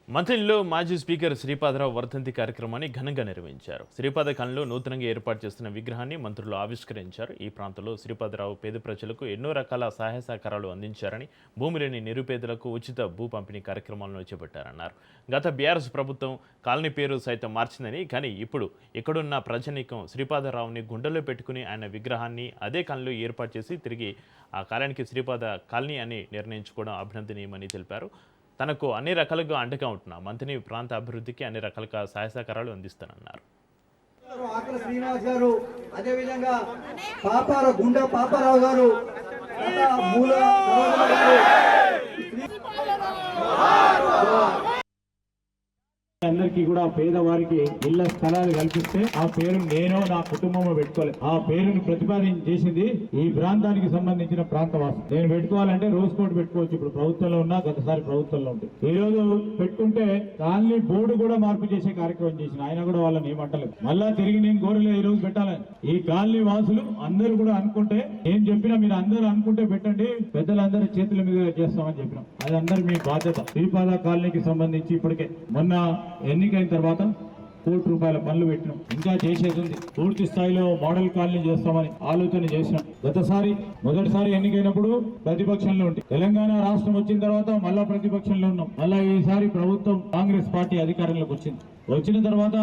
మంత్రిలో మాజీ స్పీకర్ శ్రీపాదరావు వర్ధంతి కార్యక్రమాన్ని ఘనంగా నిర్వహించారు. శ్రీపాద కాలనీలో నూతనంగా ఏర్పాటు చేస్తున్న విగ్రహాన్ని మంత్రులు ఆవిష్కరించారు. ఈ ప్రాంతంలో శ్రీపాదరావు పేద ప్రజలకు ఎన్నో రకాల సహాయ సహకారాలు అందించారని, భూమి లేని నిరుపేదలకు ఉచిత భూ పంపిణీ కార్యక్రమాలను చేపట్టారన్నారు. గత బీఆర్ఎస్ ప్రభుత్వం కాలనీ పేరు సైతం మార్చిందని, కానీ ఇప్పుడు ఎక్కడున్న ప్రజానీకం శ్రీపాదరావుని గుండెల్లో పెట్టుకుని ఆయన విగ్రహాన్ని అదే కాలనీలో ఏర్పాటు చేసి తిరిగి ఆ కాలనీకి శ్రీపాద కాలనీ అని నిర్ణయించుకోవడం అభినందనీయమని తెలిపారు. తనకు అన్ని రకాలుగా అండగా ఉంటున్నా మంత్రిని ప్రాంత అభివృద్ధికి అన్ని రకాలుగా సహాయ సహకారాలు అందిస్తానన్నారు. ఆకుల శ్రీనివాస్ గారు, అదేవిధంగా పాపారావు గారు, అందరికీ కూడా పేదవారికి ఇళ్ల స్థలాలు కల్పిస్తే ఆ పేరు నేను నా కుటుంబం పెట్టుకోవాలి. ఆ పేరును ప్రతిపాదించేసింది ఈ ప్రాంతానికి సంబంధించిన ప్రాంతవాసం. నేను పెట్టుకోవాలంటే రోజు కోటి పెట్టుకోవచ్చు. ఇప్పుడు ప్రభుత్వంలో ఉన్నా, గతసారి ప్రభుత్వంలో ఉంటుంది. ఈ రోజు పెట్టుకుంటే కాలనీ బోర్డు కూడా మార్పు చేసే కార్యక్రమం చేసిన ఆయన కూడా వాళ్ళని ఏమంటలేదు. మళ్ళా తిరిగి నేను కోరలే ఈ రోజు పెట్టాలని. ఈ కాలనీ వాసులు అందరూ కూడా అనుకుంటే, నేను చెప్పినా మీరు అందరూ అనుకుంటే పెట్టండి, పెద్దలందరూ చేతుల మీద చేస్తామని చెప్పినాం. అది అందరూ మీ బాధ్యత. శ్రీపాద కాలనీకి సంబంధించి ఇప్పటికే మొన్న ఎన్నికైన తర్వాత ₹1,00,00,000 పనులు పెట్టినాం. ఇంకా చేసేది ఉంది. పూర్తి స్థాయిలో మోడల్ కాలనీ చేస్తామని ఆలోచన చేసినాం. మొదటిసారి ఎన్నికైనప్పుడు ప్రతిపక్షంలో ఉంటే, తెలంగాణ రాష్ట్రం వచ్చిన తర్వాత మళ్ళా ప్రతిపక్షంలో ఉన్నాం. మళ్ళా ఈసారి ప్రభుత్వం కాంగ్రెస్ పార్టీ అధికారంలోకి వచ్చిన తర్వాత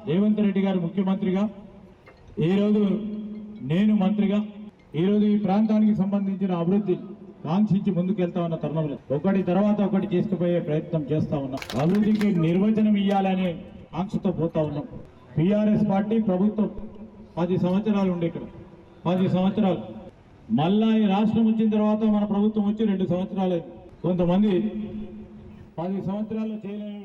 రేవంత్ రెడ్డి గారు ముఖ్యమంత్రిగా, ఈరోజు నేను మంత్రిగా, ఈరోజు ఈ ప్రాంతానికి సంబంధించిన అభివృద్ధి కాంక్షించి ముందుకెళ్తా ఉన్న తరుణంలో ఒకటి తర్వాత ఒకటి చేసుకుపోయే ప్రయత్నం చేస్తా ఉన్నాం. అభివృద్ధికి నిర్వచనం ఇవ్వాలనే ఆంక్షతో పోతా ఉన్నాం. బీఆర్ఎస్ పార్టీ ప్రభుత్వం 10 సంవత్సరాలు ఉండే ఇక్కడ, 10 సంవత్సరాలు. మళ్ళా ఈ రాష్ట్రం వచ్చిన తర్వాత మన ప్రభుత్వం వచ్చి 2 సంవత్సరాలు. కొంతమంది 10 సంవత్సరాల్లో చేయలేని